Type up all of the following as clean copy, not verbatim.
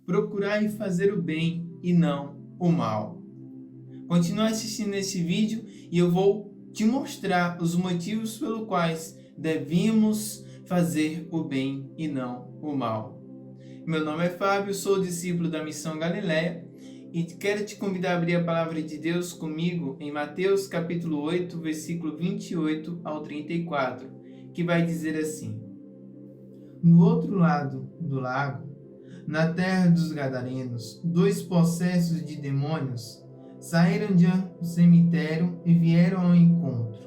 procurai fazer o bem e não o mal. Continue assistindo esse vídeo e eu vou te mostrar os motivos pelos quais devemos fazer o bem e não o mal. Meu nome é Fábio, sou discípulo da Missão Galileia e quero te convidar a abrir a palavra de Deus comigo em Mateus capítulo 8, versículo 28 ao 34, que vai dizer assim: No outro lado do lago, na terra dos Gadarenos, 2 possessos de demônios saíram de um cemitério e vieram ao encontro.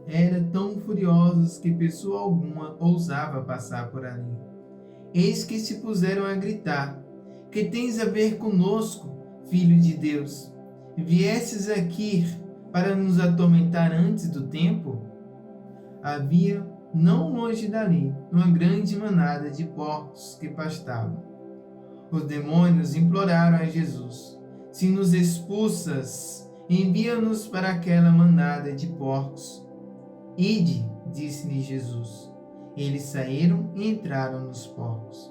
Eram tão furiosos que pessoa alguma ousava passar por ali. Eis que se puseram a gritar: Que tens a ver conosco, Filho de Deus? Viesses aqui para nos atormentar antes do tempo? Havia, não longe dali, uma grande manada de porcos que pastavam. Os demônios imploraram a Jesus: Se nos expulsas, envia-nos para aquela manada de porcos. Ide, disse-lhe Jesus. Eles saíram e entraram nos porcos.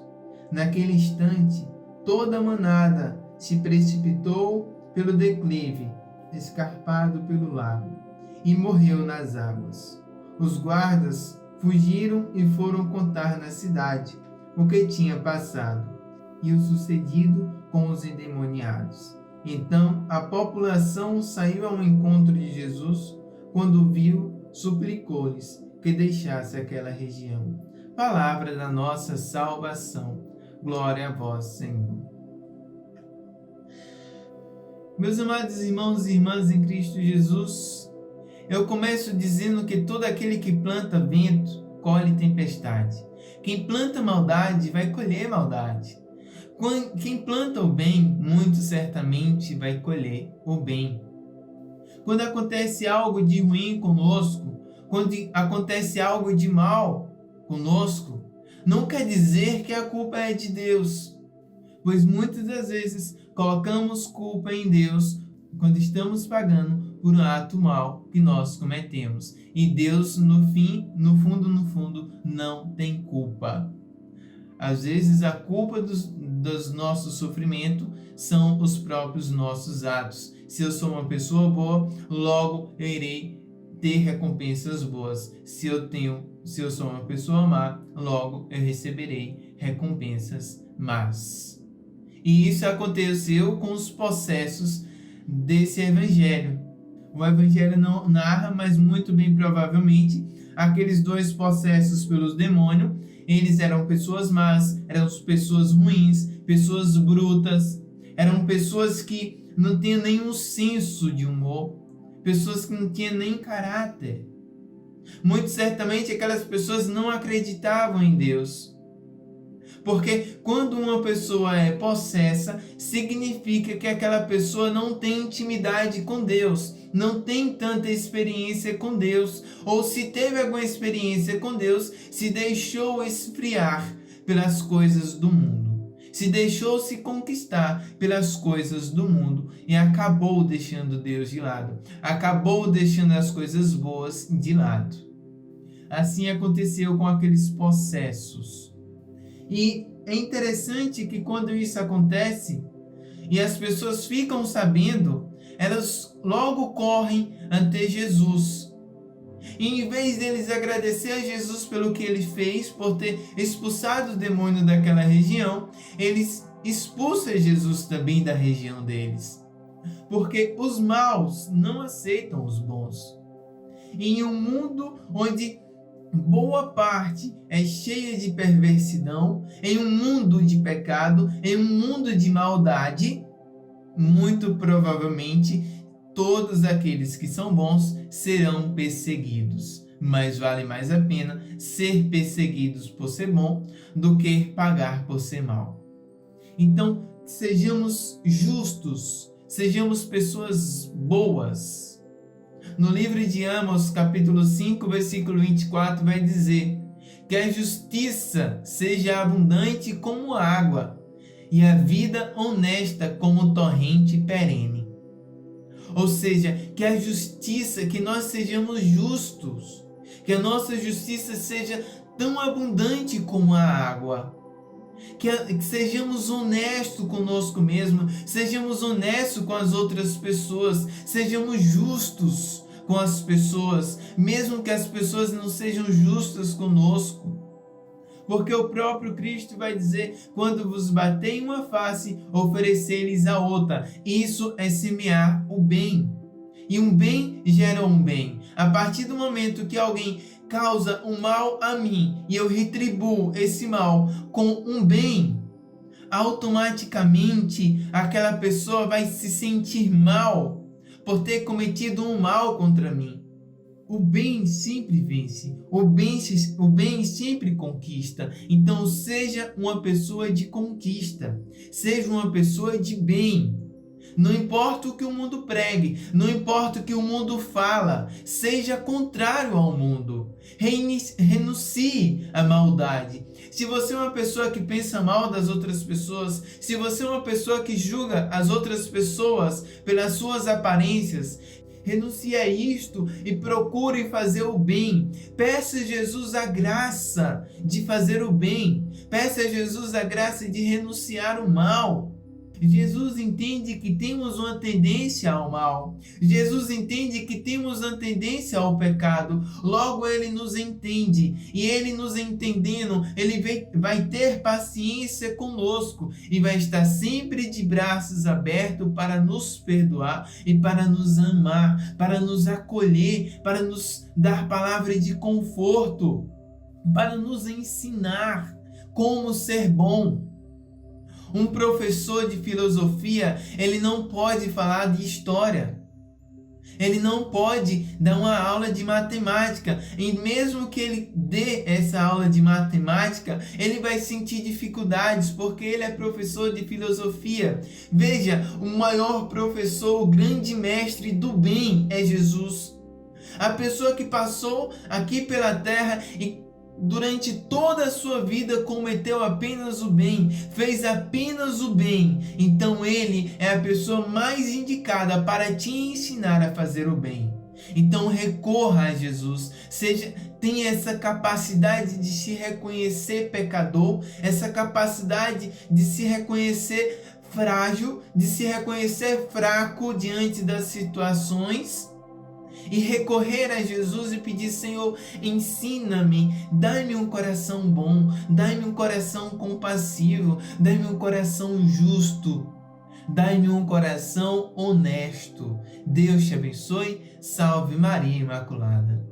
Naquele instante, toda a manada se precipitou pelo declive, escarpado pelo lago, e morreu nas águas. Os guardas fugiram e foram contar na cidade o que tinha passado e o sucedido com os endemoniados. Então a população saiu ao encontro de Jesus. Quando viu, suplicou-lhes que deixasse aquela região. Palavra da nossa salvação. Glória a vós, Senhor. Meus amados irmãos e irmãs em Cristo Jesus, eu começo dizendo que todo aquele que planta vento, colhe tempestade. Quem planta maldade, vai colher maldade. Quem planta o bem, muito certamente vai colher o bem. Quando acontece algo de ruim conosco, quando acontece algo de mal conosco, não quer dizer que a culpa é de Deus, pois muitas das vezes colocamos culpa em Deus quando estamos pagando por um ato mal que nós cometemos. E Deus, no fundo, não tem culpa. Às vezes a culpa dos nossos sofrimentos são os próprios nossos atos. Se eu sou uma pessoa boa, logo eu irei ter recompensas boas. Se eu sou uma pessoa má, logo eu receberei recompensas más. E isso aconteceu com os possessos desse evangelho. O evangelho não narra, mas muito bem provavelmente, aqueles 2 possessos pelos demônios, eles eram pessoas más, eram pessoas ruins, pessoas brutas, eram pessoas que não tinham nenhum senso de humor, pessoas que não tinham nem caráter. Muito certamente aquelas pessoas não acreditavam em Deus. Porque quando uma pessoa é possessa, significa que aquela pessoa não tem intimidade com Deus, não tem tanta experiência com Deus, ou se teve alguma experiência com Deus, se deixou esfriar pelas coisas do mundo, se deixou se conquistar pelas coisas do mundo e acabou deixando Deus de lado, acabou deixando as coisas boas de lado. Assim aconteceu com aqueles possessos. E é interessante que quando isso acontece e as pessoas ficam sabendo, elas logo correm ante Jesus. E em vez deles agradecer a Jesus pelo que ele fez, por ter expulsado o demônio daquela região, eles expulsam Jesus também da região deles. Porque os maus não aceitam os bons. E em um mundo onde boa parte é cheia de perversidão, em um mundo de pecado, em um mundo de maldade, muito provavelmente todos aqueles que são bons serão perseguidos. Mas vale mais a pena ser perseguidos por ser bom do que pagar por ser mal. Então, sejamos justos, sejamos pessoas boas. No livro de Amós, capítulo 5, versículo 24, vai dizer que a justiça seja abundante como água e a vida honesta como torrente perene. Ou seja, que a justiça, que nós sejamos justos, que a nossa justiça seja tão abundante como a água. Que sejamos honestos conosco mesmo, sejamos honestos com as outras pessoas, sejamos justos com as pessoas, mesmo que as pessoas não sejam justas conosco. Porque o próprio Cristo vai dizer: quando vos bater em uma face, oferecer-lhes a outra. Isso é semear o bem. E um bem gera um bem. A partir do momento que alguém causa um mal a mim e eu retribuo esse mal com um bem, automaticamente aquela pessoa vai se sentir mal por ter cometido um mal contra mim. O bem sempre vence, o bem sempre conquista. Então seja uma pessoa de conquista, seja uma pessoa de bem. Não importa o que o mundo pregue, não importa o que o mundo fala, seja contrário ao mundo. Renuncie à maldade. Se você é uma pessoa que pensa mal das outras pessoas, se você é uma pessoa que julga as outras pessoas pelas suas aparências, renuncie a isto e procure fazer o bem. Peça a Jesus a graça de fazer o bem. Peça a Jesus a graça de renunciar ao mal. Jesus entende que temos uma tendência ao mal. Jesus entende que temos uma tendência ao pecado. Logo, Ele nos entende. E Ele nos entendendo, Ele vai ter paciência conosco. E vai estar sempre de braços abertos para nos perdoar e para nos amar, para nos acolher, para nos dar palavras de conforto, para nos ensinar como ser bom. Um professor de filosofia, ele não pode falar de história. Ele não pode dar uma aula de matemática. E mesmo que ele dê essa aula de matemática, ele vai sentir dificuldades, porque ele é professor de filosofia. Veja, o maior professor, o grande mestre do bem é Jesus. A pessoa que passou aqui pela terra e durante toda a sua vida cometeu apenas o bem, fez apenas o bem. Então ele é a pessoa mais indicada para te ensinar a fazer o bem. Então recorra a Jesus, tenha essa capacidade de se reconhecer pecador, essa capacidade de se reconhecer frágil, de se reconhecer fraco diante das situações. E recorrer a Jesus e pedir: Senhor, ensina-me, dai-me um coração bom, dai-me um coração compassivo, dai-me um coração justo, dai-me um coração honesto. Deus te abençoe. Salve Maria Imaculada.